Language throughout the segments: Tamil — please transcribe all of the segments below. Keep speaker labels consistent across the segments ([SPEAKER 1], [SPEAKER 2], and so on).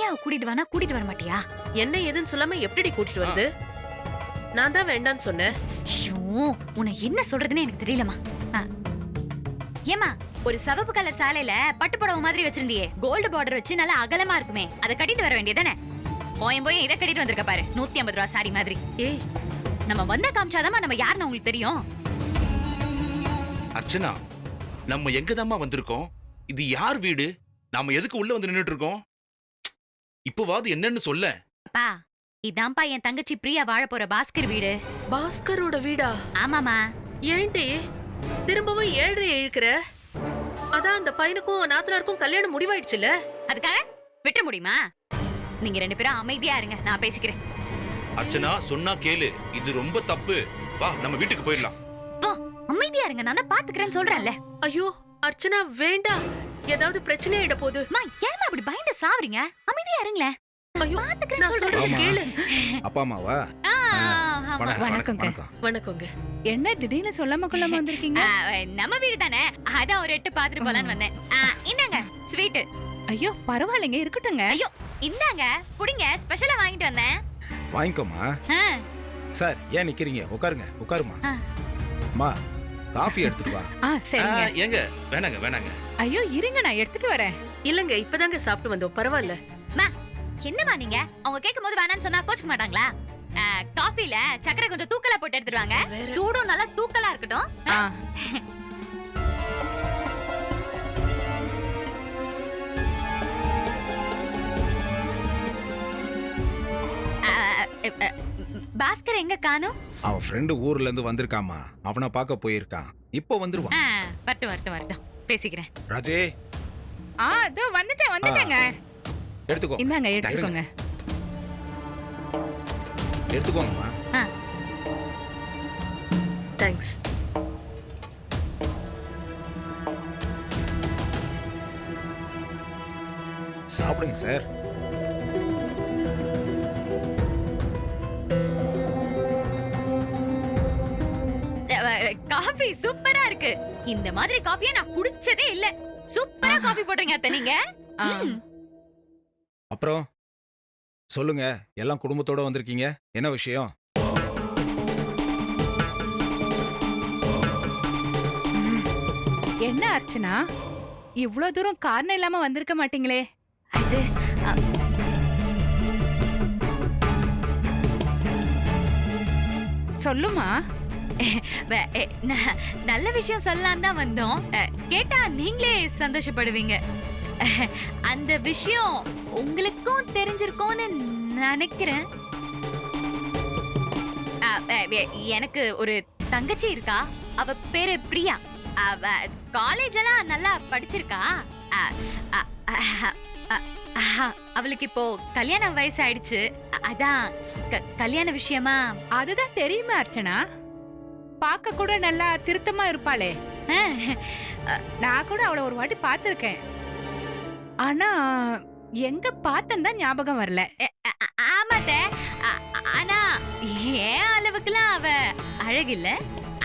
[SPEAKER 1] பிரியாவை கூட்டிட்டு வானா கூட்டிட்டு வர மாட்டியா?
[SPEAKER 2] என்ன ஏதுன்னு சொல்லாம எப்படி கூட்டிட்டு வருது? நான் தான் வேண்டான்னு சொன்னேன்.
[SPEAKER 1] உன்னை என்ன சொல்றதுன்னு எனக்கு தெரியலமா. ஏமா, ஒரு சிவப்பு கலர் சாலையில பட்டு புடவை மாதிரி வச்சிருந்தியே, கோல்டு பார்டர் வச்சு நல்லா அகலமா இருக்குமே, அதை கட்டிட்டு வர வேண்டியதானே? போய் இதை கட்டிட்டு வந்திருக்க பாரு, 150 ரூபா சாரி மாதிரி.
[SPEAKER 2] ஏய்,
[SPEAKER 1] நம்ம வந்த காமிச்சாதாமா நம்ம யாருன்னு உங்களுக்கு தெரியும்.
[SPEAKER 3] அர்ச்சனா, நம்ம எங்கதாம்மா வந்திருக்கோம்? இது யார் வீடு? நாம எதுக்கு உள்ள வந்து நின்னுட்டு இருக்கோம்? இப்போவாது என்னன்னு சொல்ல.
[SPEAKER 1] அப்பா, இதான்ப்பா என் தங்கச்சி பிரியா வாழ போற பாஸ்கர் வீடு.
[SPEAKER 2] பாஸ்கரோட வீடா?
[SPEAKER 1] ஆமாமா.
[SPEAKER 2] ஏன்டி திரும்பவும் 7:30 இழுக்கிற? அதான் அந்த பையனுக்கும் நாத்தனாருக்கும் கல்யாணம் முடிவாயிடுச்சுல,
[SPEAKER 1] அதுக்காக விட்டுற முடியுமா? நீங்க 2 பேரும் அமைதியா இருங்க, நான் பேசிக்கிறேன்.
[SPEAKER 3] அர்ச்சனா, சொன்னா கேளு, இது ரொம்ப தப்பு. வா, நம்ம வீட்டுக்கு போயிடலாம்.
[SPEAKER 1] அமைதியா இருங்க, நான் தான் பாத்துக்கிறேன்னு சொல்றேன்ல.
[SPEAKER 2] ஐயோ அர்ச்சனா, வேண்டாம், ஏதாவது பிரச்சனை ஆயிட போகுது.
[SPEAKER 1] ஏமா அப்படி பயந்து சாவறீங்க? அமைதியா இருங்களேன்.
[SPEAKER 2] ஐயோ, நான் சொல்றேன் கேளு.
[SPEAKER 4] அப்பா அம்மாவா?
[SPEAKER 1] வணக்கங்க.
[SPEAKER 2] வணக்கங்க.
[SPEAKER 5] என்ன திடீர்னு சொல்லாம கொள்ளாம வந்திருக்கீங்க?
[SPEAKER 1] நம்ம வீடு தானே, அதான் ஒரு 8 பாத்துட்டு போலான்னு வந்தேன். இந்தாங்க ஸ்வீட்.
[SPEAKER 5] ஐயோ பரவாயில்லைங்க, இருக்கட்டுங்க.
[SPEAKER 1] ஐயோ இந்தாங்க புடிங்க, ஸ்பெஷலா வாங்கிட்டு வந்தேன்.
[SPEAKER 4] வாங்கிக்கோமா. சார், ஏன் நிக்கிறீங்க? உட்காருங்க, உட்காருமா. அம்மா, காஃபி எடுத்துட்டு வா.
[SPEAKER 5] சரிங்க.
[SPEAKER 3] ஏங்க, வேணாங்க வேணாங்க.
[SPEAKER 5] ஐயோ இருங்க, நான் எடுத்துட்டு வரேன்.
[SPEAKER 2] இல்லங்க, இப்பதாங்க சாப்பிட்டு வந்தோம், பரவாயில்ல.
[SPEAKER 1] என்னமா நீங்க அவங்க கேட்கும் போது வேணான்னு சொன்னா கோச்சுக்க மாட்டாங்களா? காஃபில சக்கரை கொஞ்சம் தூக்கலா போட்டு எடுத்துருவாங்க, சூடும் நல்லா தூக்கலா இருக்கட்டும். பாஸ்கர் எங்க காணோம்?
[SPEAKER 4] அவன் ஃப்ரெண்டு ஊர்ல இருந்து வந்திருக்காமா, அவனை பார்க்க போயிருக்கான். இப்போ வந்துருவான்.
[SPEAKER 1] வரட்டும் பேசிக்கிறேன்.
[SPEAKER 4] ராஜே.
[SPEAKER 5] இதோ வந்துட்டேங்க.
[SPEAKER 4] எடுத்துக்கோ.
[SPEAKER 5] இந்தாங்க, எடுத்துக்கோங்க.
[SPEAKER 4] எடுத்துக்கோங்கம்மா.
[SPEAKER 2] தேங்க்ஸ்.
[SPEAKER 4] சாப்பிடுங்க சார்.
[SPEAKER 1] காபி சூப்பரா இருக்கு. இந்த மாதிரி காபியை நான் குடிச்சதே இல்ல. சூப்பரா காபி போடுறீங்க அத்தை நீங்க.
[SPEAKER 4] அப்புறம் சொல்லுங்க, எல்லாம் குடும்பத்தோட வந்திருக்கீங்க, என்ன விஷயம்?
[SPEAKER 5] என்ன அர்ச்சனா, இவ்ளோ தூரம் காரணம் இல்லாம வந்திருக்க மாட்டீங்களே?
[SPEAKER 1] அது
[SPEAKER 5] சொல்லுமா.
[SPEAKER 1] நல்ல விஷயம் சொல்லலாம் தான் வந்தோம். கேட்டா நீங்களே சந்தோஷப்படுவீங்க. அந்த விஷயம் உங்களுக்கும் தெரிஞ்சிருக்கும்னு நினைக்கிறேன். எனக்கு ஒரு தங்கச்சி இருக்கா, அவ பேரு பிரியா. அவ காலேஜ் எல்லாம் நல்லா படிச்சிருக்கா. அவளுக்கு இப்போ கல்யாண வயசு ஆயிடுச்சு. அதான் கல்யாண விஷயமா.
[SPEAKER 5] அதுதான் தெரியுமா அர்ச்சனா, பார்க்க கூட நல்லா திருத்தமா இருப்பாளே. நான் கூட அவளை ஒரு வாட்டி பார்த்திருக்கேன், ஆனா எங்க பார்த்தேன்னு தான் ஞாபகம் வரல.
[SPEAKER 1] ஆமாட்ட, ஆனா ஏன் அளவுக்குலாம் அவ அழகில்ல,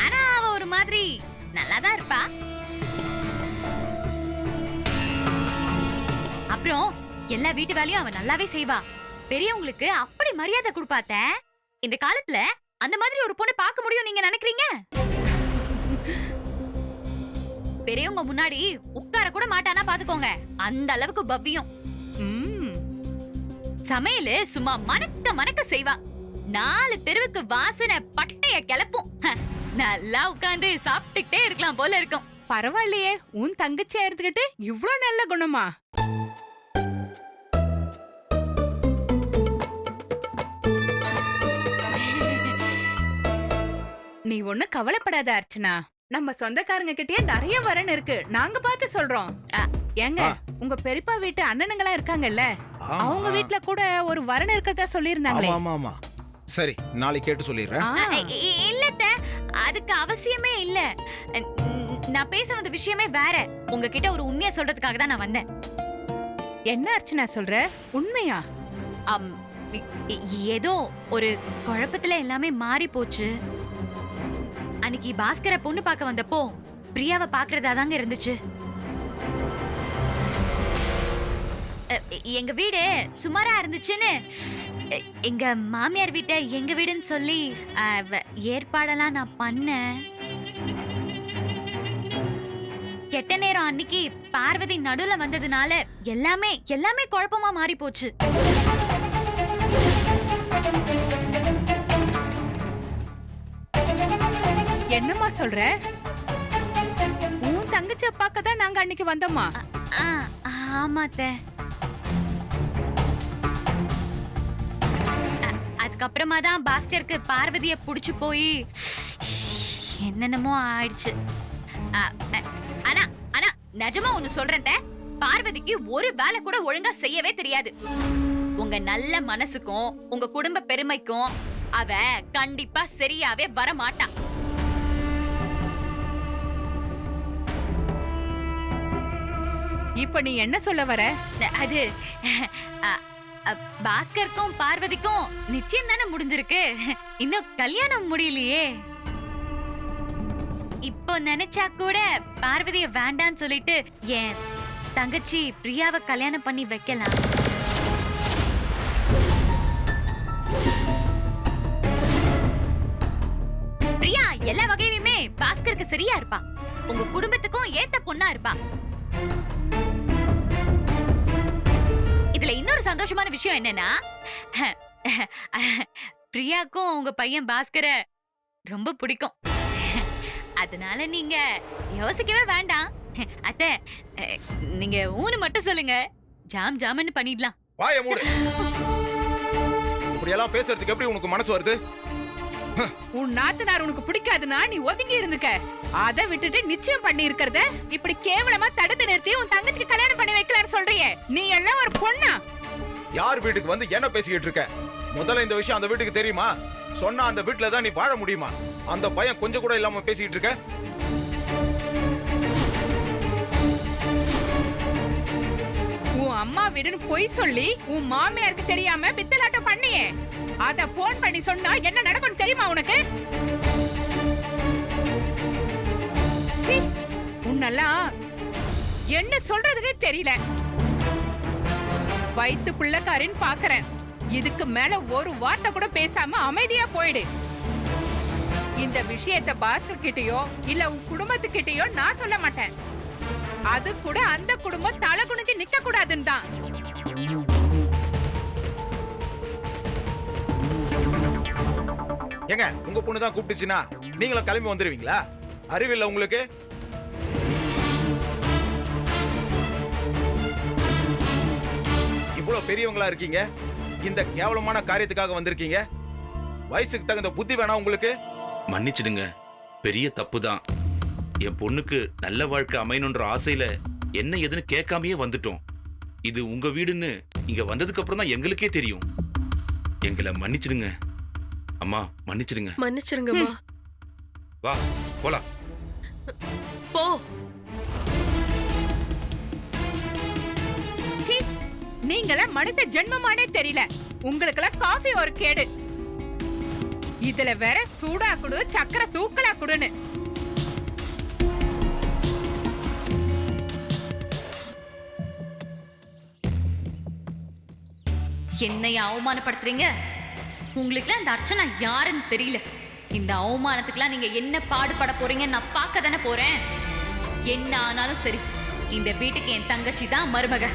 [SPEAKER 1] ஆனா அவ ஒரு மாதிரி நல்லாதான் இருப்பா. அப்புறம் எல்லா வீட்டு வேலையும் அவ நல்லாவே செய்வா. பெரியவங்களுக்கு அப்படி மரியாதை கொடுப்பாத்த. இந்த காலத்துல அந்த மாதிரி ஒரு பொண்ணு பார்க்க முடியும் நீங்க நினைக்கிறீங்க? பெரியவங்க முன்னாடி உட்கார கூட மாட்டானா பாத்துக்கோங்க, அந்த அளவுக்கு பவ்யம். சமையலு சும்மா மணக்க மணக்க செய்வா. 4 தெருவுக்கு வாசனை பட்டைய கிளப்பும். நல்லா உட்கார்ந்து சாப்பிட்டுட்டே இருக்கலாம் போல இருக்கும்.
[SPEAKER 5] பரவாயில்லையே, உன் தங்கச்சியா இருந்துகிட்டு இவ்ளோ நல்ல குணமா? நீ ஒண்ணு கவலைப்படாத அர்ச்சனா, நம்ம சொந்தக்காரங்க கிட்டயே நிறைய வரன் இருக்கு, நாங்க பார்த்து சொல்றோம். ஏங்க, உங்க பெரியப்பா வீட்டு அண்ணனுங்களா இருக்காங்கல்ல, அவங்க வீட்ல கூட ஒரு வரன் இருக்கதா சொல்லிருந்தாங்களே.
[SPEAKER 4] ஆமா ஆமா, சரி, நாளைக்கு கேட்டு சொல்லிடுறேன்.
[SPEAKER 1] இல்லத்த, அதுக்கு அவசியமே இல்ல. நான் பேச வந்த விஷயமே வேற. உங்ககிட்ட ஒரு உண்மையை சொல்றதுக்காக தான் நான் வந்தேன்.
[SPEAKER 5] என்ன அர்ச்சனா சொல்ற? உண்மையா?
[SPEAKER 1] ஏதோ ஒரு குழப்பத்துல எல்லாமே மாறி போச்சு. அன்னைக்கு பாஸ்கர பொண்ணு பார்க்க வந்தப்போ பிரியாவை பாக்குறதா தாங்க இருந்துச்சு. எங்க வீடு சுமாரா இருந்துச்சுன்னு எங்க மாமியார் வீட்டை எங்க வீடுன்னு சொல்லி ஏற்பாடெல்லாம் நான் பண்ணேன். கெட்ட நேரம் அன்னைக்கு பார்வதி நடுவுல வந்ததுனால எல்லாமே குழப்பமா மாறி போச்சு.
[SPEAKER 5] என்னம்மா சொல்ற? உன் தங்கச்சியை பார்க்க தான் நாங்க அன்னைக்கு வந்தோமா?
[SPEAKER 1] ஆமா அத்தை. அதுக்கப்புறமா தான் பாஸ்கருக்கு பார்வதிய புடிச்சு போய் என்னென்னமோ ஆயிடுச்சு. ஆனா ஆனா நிஜமா ஒண்ணு சொல்றேன், பார்வதிக்கு ஒரு வேலை கூட ஒழுங்கா செய்யவே தெரியாது. உங்க நல்ல மனசுக்கும் உங்க குடும்ப பெருமைக்கும் அவ கண்டிப்பா சரியாவே வர மாட்டா.
[SPEAKER 5] இப்ப நீ என்ன சொல்ல வர?
[SPEAKER 1] அது பாஸ்கருக்கும் பார்வதிக்கும் நிச்சயம் தானே முடிஞ்சிருக்கு, இன்னும் கல்யாணம் முடியலையே. இப்போ நினைச்சா கூட பார்வதிய வேண்டான்னு சொல்லிட்டு என் தங்கச்சி பிரியாவை கல்யாணம் பண்ணி வைக்கலாம். பிரியா எல்லா வகையிலுமே பாஸ்கருக்கு சரியா இருப்பா, உங்க குடும்பத்துக்கும் ஏத்த பொண்ணா இருப்பா. இதுல இன்னொரு சந்தோஷமான விஷயம் என்னன்னா, பிரியாக்கும் உங்க பையன் பாஸ்கர ரொம்ப பிடிக்கும். அதனால நீங்க யோசிக்கவே வேண்டாம். அத்தை, நீங்க ஊனு மட்டும் சொல்லுங்க, ஜாம் ஜாமன்னு பண்ணிடலாம்.
[SPEAKER 4] வாய மூடு. இப்படி எல்லாம் பேசுறதுக்கு எப்படி உனக்கு மனசு வருது?
[SPEAKER 5] உன் நாத்தனார் உனக்கு பிடிக்காதுன்னா நீ ஒதுங்கி இருந்துக்க. அதை விட்டுட்டு நிச்சயம் பண்ணி இருக்கிறத இப்படி கேவலமா தடுத்து நிறுத்தி உன் தங்கச்சிக்கு கல்யாணம் பண்ணி வைக்கலான்னு சொல்றியே, நீ எல்லாம் ஒரு பொண்ணா?
[SPEAKER 4] யார் வீட்டுக்கு வந்து என்ன பேசிக்கிட்டு இருக்க? முதல்ல இந்த விஷயம் அந்த வீட்டுக்கு தெரியுமா? சொன்னா அந்த வீட்டுல தான் நீ வாழ முடியுமா? அந்த பையன் கொஞ்சம் கூட இல்லாம பேசிக்கிட்டு இருக்க.
[SPEAKER 5] உன் அம்மா வீடுன்னு பொய் சொல்லி உன் மாமியாருக்கு தெரியாம பித்தலாட்டம் பண்ணியே, அத போன் பண்ணி சொன்னா என்ன நடக்கும் தெரியுமா உனக்கு? சீ, உன்னெல்லாம் என்ன சொல்றதுன்னே தெரியல. வயித்து பிள்ளைக்காரின்னு பாக்குறேன். இதுக்கு மேல ஒரு வார்த்தை கூட பேசாம அமைதியா போயிடு. இந்த விஷயத்தை பாஸ்கர் கிட்டயோ இல்ல உன் குடும்பத்துக்கிட்டயோ நான் சொல்ல மாட்டேன். அது கூட அந்த குடும்பம் தலை குனிஞ்சு நிக்க கூடாதுன்னு தான்.
[SPEAKER 4] ஏங்க, உங்க பொண்ணு தான் கூப்பிட்டுச்சுன்னா நீங்களும் கிளம்பி வந்துருவீங்களா? அறிவில்லை உங்களுக்கு? இவ்வளவு பெரியவங்களா இருக்கீங்க, இந்த கேவலமான காரியத்துக்காக வந்திருக்கீங்க. வயசுக்கு தகுந்த புத்தி வேணா உங்களுக்கு?
[SPEAKER 3] மன்னிச்சிடுங்க, பெரிய தப்பு தான். என் பொண்ணுக்கு நல்ல வாழ்க்கை அமையணுன்ற ஆசையில என்ன ஏதுன்னு கேட்காமயே வந்துட்டோம். இது உங்க வீடுன்னு இங்க வந்ததுக்கு அப்புறம் தான் எங்களுக்கே தெரியும். எங்களை மன்னிச்சிடுங்க அம்மா, மன்னிச்சிடுங்க.
[SPEAKER 2] மன்னிச்சிருங்கம்மா.
[SPEAKER 3] வா போலாம்.
[SPEAKER 2] போ.
[SPEAKER 5] நீங்கள மனித ஜென்மமானே தெரியல. உங்களுக்கெல்லாம் காஃபி ஒரு கேடு. இதுல வேற சூடா குடு, சக்கரை தூக்கலா குடுன்னு.
[SPEAKER 1] என்னைய அவமானப்படுத்துறீங்க? உங்களுக்குலாம் இந்த அர்ச்சனா யாருன்னு தெரியல. இந்த அவமானத்துக்குலாம் நீங்க என்ன பாடுபட போறீங்க நான் பார்க்க தானே போறேன். என்ன ஆனாலும் சரி, இந்த வீட்டுக்கு என் தங்கச்சி தான் மருமக.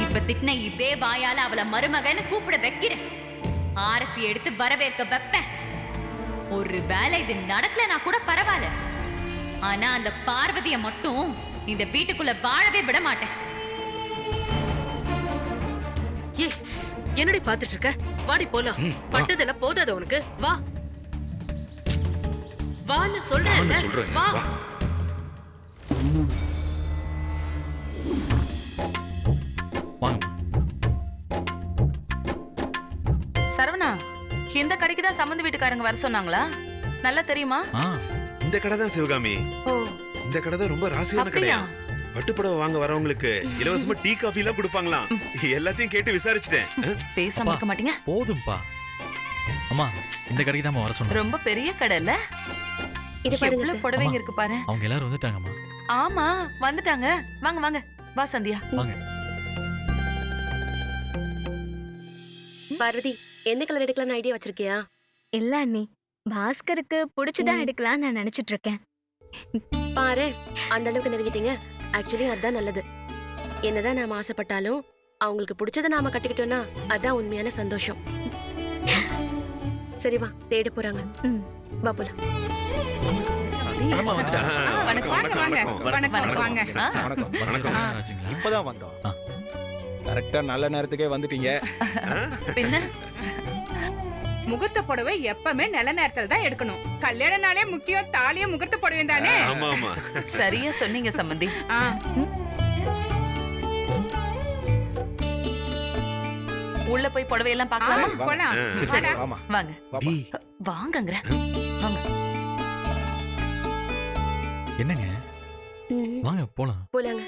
[SPEAKER 1] இப்ப திட்டின இதே வாயால அவளை மருமகன்னு கூப்பிட வைக்கிறேன். ஆரத்தி எடுத்து வரவேற்க வைப்பேன். ஒரு வேளை இது நடக்கலனா கூட பரவாயில்ல, ஆனா அந்த பார்வதியை மட்டும் இந்த வீட்டுக்குள்ள வாழவே விட மாட்டேன்.
[SPEAKER 2] ஏ, என்னடி பாத்துட்டு இருக்க? வாடி போலாம். பட்டதெல்லாம் போதாத உனக்கு? வா வான்னு சொல்றேன். வா.
[SPEAKER 6] சரவணா, இந்த கடைக்கு தான் சம்பந்த வீட்டுக்காரங்க வர சொன்னாங்களா? நல்லா தெரியுமா?
[SPEAKER 7] இந்த கடை தான் சிவகாமி.
[SPEAKER 6] ஓ,
[SPEAKER 7] இந்த கடை தான் ரொம்ப ராசியான கடையா. பட்டுப்புடவை வாங்க வரவங்களுக்கு இலவசமா டீ காஃபி எல்லாம் கொடுப்பாங்களாம். எல்லாத்தையும் கேட்டு விசாரிச்சிட்டேன்.
[SPEAKER 6] பேசாம இருக்க மாட்டீங்க?
[SPEAKER 8] போதும்பா அம்மா, இந்த கடைக்கு தான் வர சொன்னேன்.
[SPEAKER 6] ரொம்ப பெரிய கடை இல்ல? எவ்வளவு புடவைங்க இருக்கு பாரு.
[SPEAKER 8] அவங்க எல்லாரும் வந்துட்டாங்கம்மா.
[SPEAKER 6] ஆமா, வந்துட்டாங்க. வாங்க வாங்க, வா சந்தியா.
[SPEAKER 8] வாங்க.
[SPEAKER 9] பார்வதி என்ன கலர் எடுக்கலாம்னு ஐடியா வச்சிருக்கியா?
[SPEAKER 10] இல்ல அண்ணி, பாஸ்கருக்கு பிடிச்சதா எடுக்கலாம் நான் நினைச்சிட்டு இருக்கேன்.
[SPEAKER 9] பாரு, அந்த அளவுக்கு நெருங்கிட்டீங்க. ஆக்சுவலி அதான் நல்லது. என்னதான் நாம ஆசைப்பட்டாலும் அவங்களுக்கு பிடிச்சதை நாம கட்டிக்கிட்டோம்னா அதான் உண்மையான சந்தோஷம். சரி வா, தேட போறாங்க. வா போலாம்.
[SPEAKER 7] வணக்கம்
[SPEAKER 5] வாங்க வாங்க வணக்கம் வாங்க.
[SPEAKER 4] வணக்கம்.
[SPEAKER 7] வணக்கம்.
[SPEAKER 8] ஆச்சுங்களா?
[SPEAKER 4] இப்பதான் வந்தோம். கரெக்டா நல்ல நேரத்துக்கே வந்துட்டீங்க.
[SPEAKER 6] பின்ன
[SPEAKER 5] முகூர்த்த புடவை எப்பவுமே நல்ல நேரத்துல தான் எடுக்கணும். கல்யாண நாளே முக்கியம், தாலியே முகூர்த்த புடவை தானே.
[SPEAKER 7] ஆமா ஆமா.
[SPEAKER 6] சரியா சொன்னீங்க சம்பந்தி.
[SPEAKER 5] ஆ,
[SPEAKER 6] உள்ள போய் புடவையெல்லாம் பார்க்கலாமா?
[SPEAKER 4] வாங்க.
[SPEAKER 5] போலாம்.
[SPEAKER 6] சரி.
[SPEAKER 5] வாடா.
[SPEAKER 4] ஆமா.
[SPEAKER 6] வாங்க
[SPEAKER 4] பாப்பா.
[SPEAKER 6] வாங்கங்கற. வாங்க.
[SPEAKER 8] என்னங்க
[SPEAKER 9] ம்,
[SPEAKER 8] வாங்க போலாம்.
[SPEAKER 9] போலாங்க.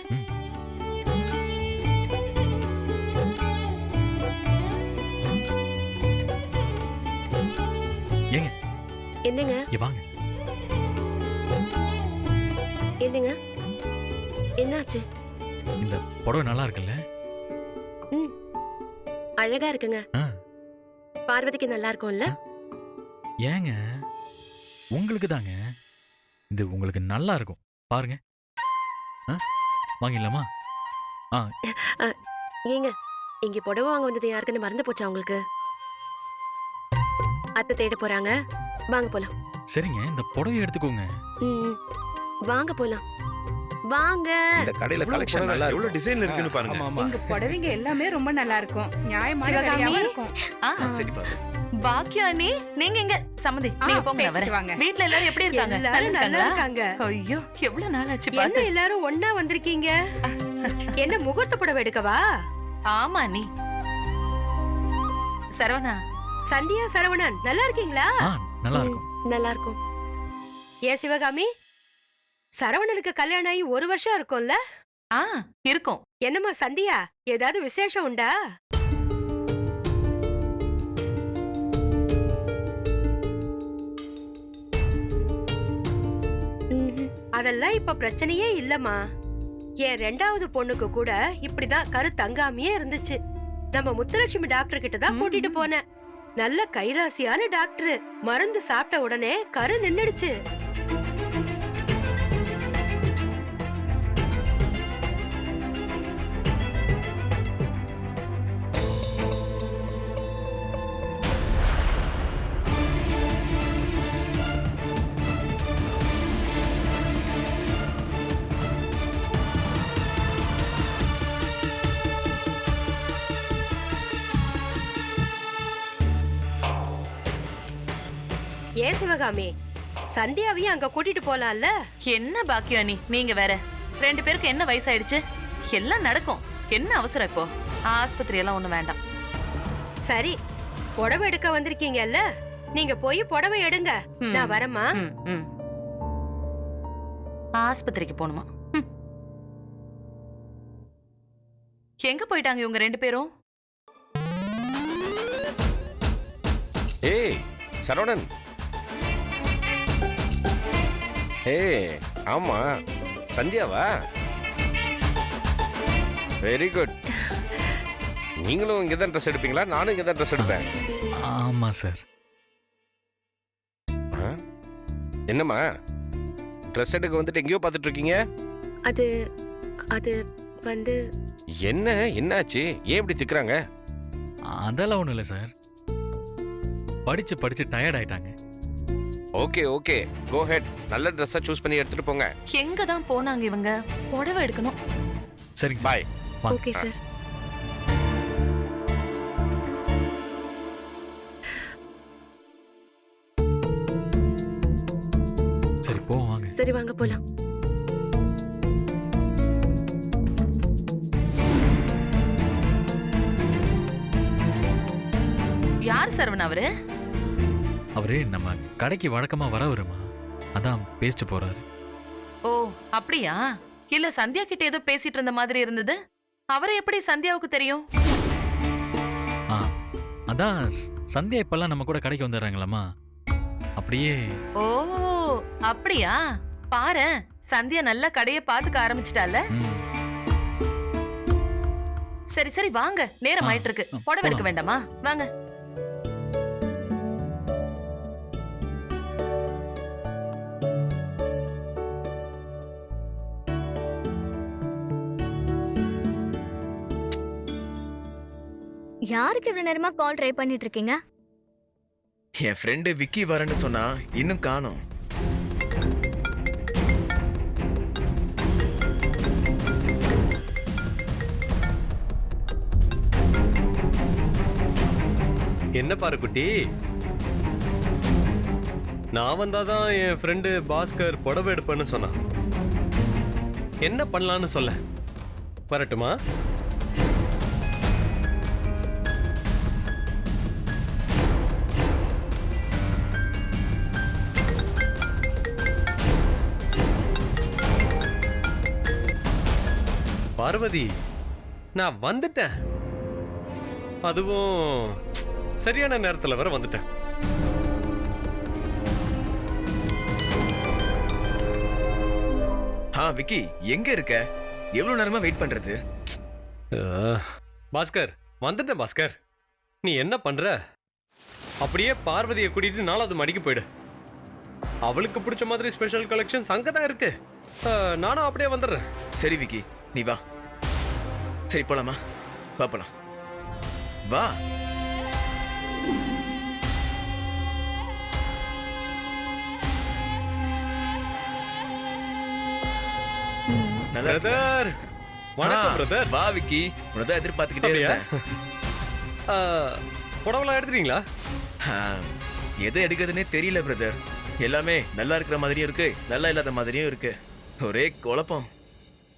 [SPEAKER 8] ஏங்க
[SPEAKER 9] என்னங்க
[SPEAKER 8] இங்க வாங்க.
[SPEAKER 9] என்னங்க என்னாச்சு?
[SPEAKER 8] இந்த புடவை நல்லா இருக்குல்ல?
[SPEAKER 9] ம், அழகா இருக்குங்க.
[SPEAKER 8] ஆ.
[SPEAKER 9] பார்வதிக்கு நல்லா இருக்கும்ல?
[SPEAKER 8] ஏங்க உங்களுக்கு தாங்க. இது உங்களுக்கு நல்லா இருக்கும் பாருங்க. ஆ? வாங்கிடலாமா? ஆ
[SPEAKER 9] ஏங்க இங்க புடவை வாங்க வந்தது யாருக்குன்னு மறந்து போச்சா உங்களுக்கு? அத்தை தேட போறாங்க. வாங்க போலாம்.
[SPEAKER 8] சரிங்க, இந்த புடவை எடுத்துக்கோங்க.
[SPEAKER 9] ம், வாங்க போலாம். வாங்க.
[SPEAKER 4] இந்த கடையில கலெக்ஷன் நல்லா
[SPEAKER 7] எவ்வளவு
[SPEAKER 4] இருக்கு.
[SPEAKER 7] டிசைன் இருக்குன்னு பாருங்க.
[SPEAKER 4] ஆமா ஆமா.
[SPEAKER 5] இங்க புடவைங்க எல்லாமே ரொம்ப நல்லா இருக்கும். நியாயமான
[SPEAKER 6] சிவகாமி.
[SPEAKER 5] விலையாவும் இருக்கும்.
[SPEAKER 6] ஆ,
[SPEAKER 4] சரி பாரு.
[SPEAKER 6] பாக்கியா நீ நீங்க எங்க சம்மந்தி
[SPEAKER 5] ஆ,
[SPEAKER 6] நீங்க போங்க, நான்
[SPEAKER 5] பேசிட்டு
[SPEAKER 6] வரேன்.
[SPEAKER 5] வாங்க.
[SPEAKER 6] வீட்ல எல்லாரும் எப்படி இருக்காங்க?
[SPEAKER 11] எல்லாரும் நல்லா
[SPEAKER 6] இருக்காங்களா?
[SPEAKER 11] இருக்காங்க.
[SPEAKER 6] ஐயோ எவ்வளவு நாள் ஆச்சு
[SPEAKER 11] என்ன
[SPEAKER 6] பாத்து.
[SPEAKER 11] எல்லாரும் ஒண்ணா வந்திருக்கீங்க? என்ன முகூர்த்த புடவை எடுக்கவா?
[SPEAKER 6] ஆமா நீ சரவணா.
[SPEAKER 11] சந்தியா, சரவணன் நல்லா இருக்கீங்களா?
[SPEAKER 8] ஆ நல்லா இருக்கும்.
[SPEAKER 9] நல்லா இருக்கும்.
[SPEAKER 11] ஏ சிவகாமி, சரவணனுக்கு கல்யாணம் ஆகி 1 வருஷம் இருக்கும்ல?
[SPEAKER 6] ஆ இருக்கும்.
[SPEAKER 11] என்னம்மா சந்தியா, ஏதாவது விசேஷம் உண்டா?
[SPEAKER 9] ம்ஹும்.
[SPEAKER 11] அதெல்லாம் இப்ப பிரச்சனையே இல்லம்மா. என் 2வது பொண்ணுக்கு கூட இப்படிதான் கரு தங்காமையே இருந்துச்சு. நம்ம முத்துலட்சுமி டாக்டர் கிட்ட தான் கூட்டிட்டு போனேன். நல்ல கைராசியான டாக்டர். மருந்து சாப்பிட்ட உடனே கரு நின்னுடுச்சு. ஏ சிவகாமி, சந்தியாவையும் அங்க கூட்டிட்டு போலாம்ல?
[SPEAKER 6] என்ன பாக்கியா நீங்க வேற. 2 பேருக்கு என்ன வயசாயிடுச்சு? எல்லாம் நடக்கும். என்ன அவசரம் இப்போ? ஆஸ்பத்திரி எல்லாம் ஒண்ணு வேண்டாம்.
[SPEAKER 11] சரி, புடவை எடுக்க வந்திருக்கீங்கல்ல, நீங்க போய் புடவை எடுங்க.
[SPEAKER 6] ம்.
[SPEAKER 11] நான் வரேம்மா.
[SPEAKER 6] ம், ம். ஆஸ்பத்திரிக்கு போணுமா? ம். எங்க போயிட்டாங்க இவங்க 2 பேரும்?
[SPEAKER 12] ஏய் சரவணன். ஏய் ஆமா, சந்தியாவா? Very good. நீங்களும் இங்க தான் ட்ரெஸ் எடுப்பீங்களா? நானும் இங்க தான் ட்ரெஸ் எடுப்பேன்.
[SPEAKER 8] ஆமா சார்.
[SPEAKER 12] ஆ? என்னம்மா ட்ரெஸ் எடுக்க வந்துட்டு எங்கேயோ பார்த்துட்டு இருக்கீங்க?
[SPEAKER 9] அது அது வந்து
[SPEAKER 12] என்னாச்சு? ஏன் இப்படி திக்குறாங்க?
[SPEAKER 8] அதெல்லாம் ஒண்ணும் இல்ல சார். படிச்சு படிச்சு டயர்ட் ஆயிட்டாங்க.
[SPEAKER 12] ஓகே ஓகே, கோ ஹெட். நல்ல ட்ரெஸ்ஸா சூஸ் பண்ணி எடுத்துட்டு போங்க.
[SPEAKER 6] எங்க தான் போனாங்க இவங்க? புடவை எடுக்கணும்.
[SPEAKER 8] சரிங்க சார்.
[SPEAKER 12] பாய்.
[SPEAKER 9] Okay sir.
[SPEAKER 8] சரி போவோம் வாங்க.
[SPEAKER 9] சரி வாங்க போலாம்.
[SPEAKER 6] யார் சரவணா அவரு?
[SPEAKER 8] அவரு நம்ம கடைக்கு வழக்கமா வர வருமா, அதான் பேசிட்டு போறாரு.
[SPEAKER 6] ஓ அப்படியா? இல்ல சந்தியா கிட்ட ஏதோ பேசிட்டு இருந்த மாதிரி இருந்தது. அவரை எப்படி சந்தியாவுக்கு தெரியும்?
[SPEAKER 8] ஆ அதான் சந்தியா இப்பெல்லாம் நம்ம கூட கடைக்கு வந்துடுறாங்களாமா, அப்படியே.
[SPEAKER 6] ஓ அப்படியா? பாரு, சந்தியா நல்ல கடைய பாத்துக்க ஆரம்பிச்சிட்டால.
[SPEAKER 8] ம்.
[SPEAKER 6] சரி சரி வாங்க, நேரம் ஆயிட்டு இருக்கு. புடவை எடுக்க வேண்டாமா? வாங்க.
[SPEAKER 10] யாருக்கு இவ்வளவு நேரமா கால் ட்ரை பண்ணிட்டு இருக்கீங்க?
[SPEAKER 13] என் ஃப்ரெண்டு விக்கி வரேன்னு சொன்னா இன்னும் காணோம்.
[SPEAKER 14] என்ன பாரு குட்டி, நான் வந்தாதான் என் ஃப்ரெண்டு பாஸ்கர் புடவை எடுப்பேன்னு சொன்னான். என்ன பண்ணலான்னு சொல்ல, வரட்டுமா? பார்வதி, நான் வந்துட்டேன். அதுவும் சரியான நேரத்துல வர வந்துட்டேன்.
[SPEAKER 13] விக்கி எங்க இருக்க? எவ்வளவு நேரமா வெயிட் பண்றது?
[SPEAKER 14] பாஸ்கர், வந்துட்டேன் பாஸ்கர். நீ என்ன பண்ற? அப்படியே பார்வதியை கூட்டிட்டு 4வது மாடிக்கு போயிடு. அவளுக்கு பிடிச்ச மாதிரி ஸ்பெஷல் கலெக்ஷன்ஸ் அங்கதான் இருக்கு. நானும் அப்படியே வந்துடுறேன்.
[SPEAKER 13] சரி விக்கி, நீ வா. சரி போலாமா? வா போலாம். வா.
[SPEAKER 14] பிரதர், வணக்கம் பிரதர்.
[SPEAKER 13] வா விக்கி, உனதான் எதிர்பார்த்துக்கிட்டே இருக்கேன்.
[SPEAKER 14] புடவெல்லாம் எடுத்துட்டீங்களா?
[SPEAKER 13] எதை எடுக்கிறதுனே தெரியல பிரதர். எல்லாமே நல்லா இருக்கிற மாதிரியும் இருக்கு, நல்லா இல்லாத மாதிரியும் இருக்கு. ஒரே குழப்பம்.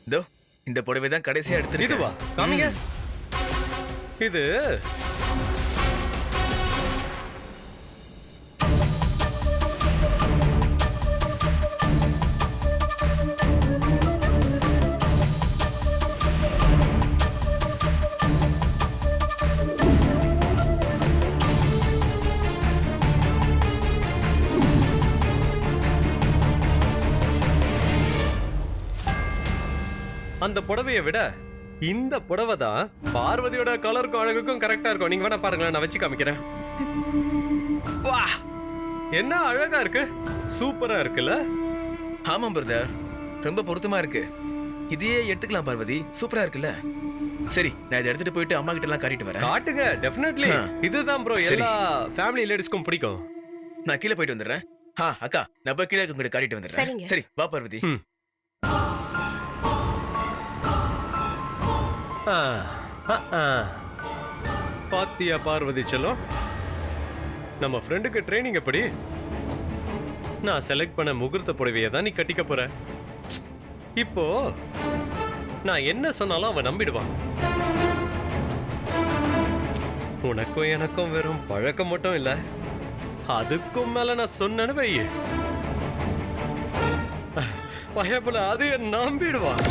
[SPEAKER 13] இதோ இந்த புடவை தான் கடைசியா எடுத்து.
[SPEAKER 14] இதுவா? காமிங்க. இது அந்த புடவையை விட இந்த புடவை தான் பார்வதியோட கலருக்கும் அழகுக்கும் கரெக்டா இருக்கும். நீங்க வேணா பாருங்களேன், நான் வச்சு காமிக்கிறேன். வா, என்ன அழகா இருக்கு, சூப்பரா இருக்குல்ல?
[SPEAKER 13] ஆமாம் பிரதர், ரொம்ப பொருத்தமா இருக்கு. இதையே எடுத்துக்கலாம் பார்வதி, சூப்பரா இருக்குல்ல? சரி, நான் இதை எடுத்துட்டு போயிட்டு அம்மா கிட்ட எல்லாம் காட்டிட்டு வரேன்.
[SPEAKER 14] காட்டுங்க, டெஃபினெட்லி. இதுதான் ப்ரோ எல்லா ஃபேமிலி லேடிஸ்க்கும் பிடிக்கும்.
[SPEAKER 13] நான் கீழே போயிட்டு வந்துடுறேன். அக்கா, நான் போய் கீழே உங்ககிட்ட காட்டிட்டு வந்துடுறேன். சரி, வா பார்வதி.
[SPEAKER 14] பாத்தியா பார்வதி செல்லம், நம்ம ஃப்ரெண்டுக்கு ட்ரைனிங் எப்படி? நான் செலக்ட் பண்ண முகூர்த்த புடவையை தான் நீ கட்டிக்க போற. இப்போ நான் என்ன சொன்னாலும் அவன் நம்பிடுவான். உனக்கும் எனக்கும் வெறும் பழக்கம் மட்டும் இல்ல, அதுக்கும் மேல நான் சொன்னேன்னு வை, பயப்பட அதைய நம்பிடுவான்.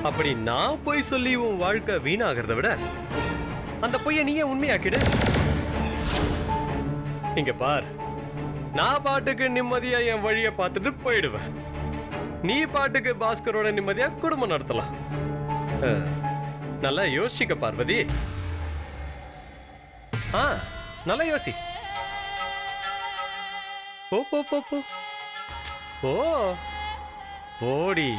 [SPEAKER 14] அப்படி நான் போய் சொல்லி உன் வாழ்க்கை வீணாகிறத விட அந்த பொய்ய நீயே உண்மையாக்கிடு. இங்க பார், நான் பாட்டுக்கு நிம்மதியா என் வழிய பார்த்துட்டு போயிடுவேன். நீ பாட்டுக்கு பாஸ்கரோட நிம்மதியா குடும்பம் நடத்தலாம். நல்லா யோசிச்சுக்க பார்வதி. நல்லா யோசி. போ போ போ போ போ போடி.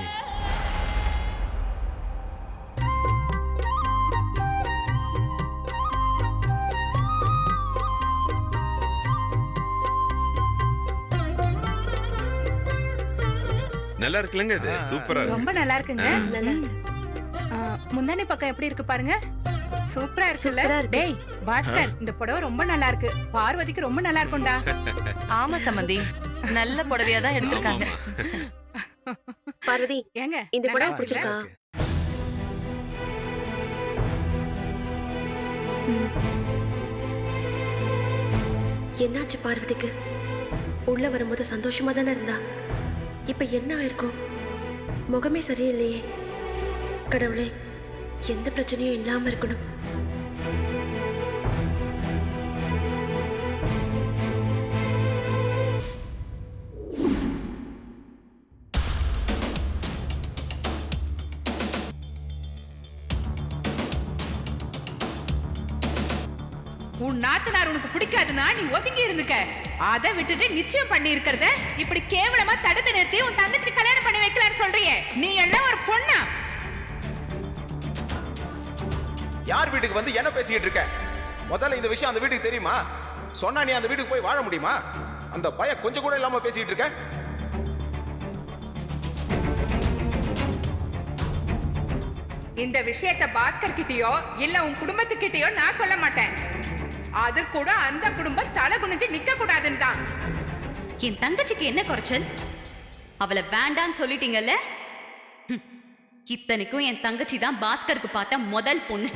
[SPEAKER 7] நல்லா இருக்குல்லங்க, இது சூப்பரா இருக்கு.
[SPEAKER 5] ரொம்ப நல்லா இருக்குங்க. முந்தானி பக்கம் எப்படி இருக்கு பாருங்க, சூப்பரா இருக்குல்ல? டேய் பாஸ்கர், இந்த புடவை ரொம்ப நல்லா இருக்கு. பார்வதிக்கு ரொம்ப நல்லா இருக்கும்டா.
[SPEAKER 6] ஆமா சம்பந்தி, நல்ல புடவையா தான் எடுத்திருக்காங்க.
[SPEAKER 9] பார்வதி,
[SPEAKER 5] ஏங்க
[SPEAKER 9] இந்த புடவை பிடிச்சிருக்கா? என்னாச்சு பார்வதிக்கு? உள்ள வரும்போது சந்தோஷமா தானே இருந்தா, இப்ப என்ன ஆயிருக்கும்? முகமே சரியில்லையே. கடவுளே, எந்த பிரச்சனையும் இல்லாம இருக்கணும்.
[SPEAKER 5] உன் நாத்தனார் உனக்கு பிடிக்காதுன்னா நீ ஒதுங்கி இருந்துக்க. அதை விட்டுட்டு நிச்சயம் பண்ணி இருக்கிறத இப்படி கேவலமா தடுத்து நிறுத்தி உன் தங்கச்சிக்கு கல்யாணம் பண்ணி வைக்கலான்னு சொல்றியே, நீ எல்லாம் ஒரு பொண்ணா?
[SPEAKER 4] யார் வீட்டுக்கு வந்து என்ன பேசிக்கிட்டு இருக்க? முதல்ல இந்த விஷயம் அந்த வீட்டுக்கு தெரியுமா? சொன்னா நீ அந்த வீட்டுக்கு போய் வாழ முடியுமா? அந்த பயம் கொஞ்சம் கூட இல்லாம பேசிக்கிட்டு இருக்க.
[SPEAKER 5] இந்த விஷயத்த பாஸ்கர் கிட்டயோ இல்ல உன் குடும்பத்துக்கிட்டயோ நான் சொல்ல மாட்டேன். அது கூட அந்த குடும்பம் தலை குனிஞ்சு நிக்க கூடாதுன்னு தான்.
[SPEAKER 1] என் தங்கச்சிக்கு என்ன குறைச்சல்? அவளை வேண்டான்னு சொல்லிட்டீங்கல்ல. இத்தனைக்கும் என் தங்கச்சி தான் பாஸ்கருக்கு பார்த்த முதல் பொண்ணு.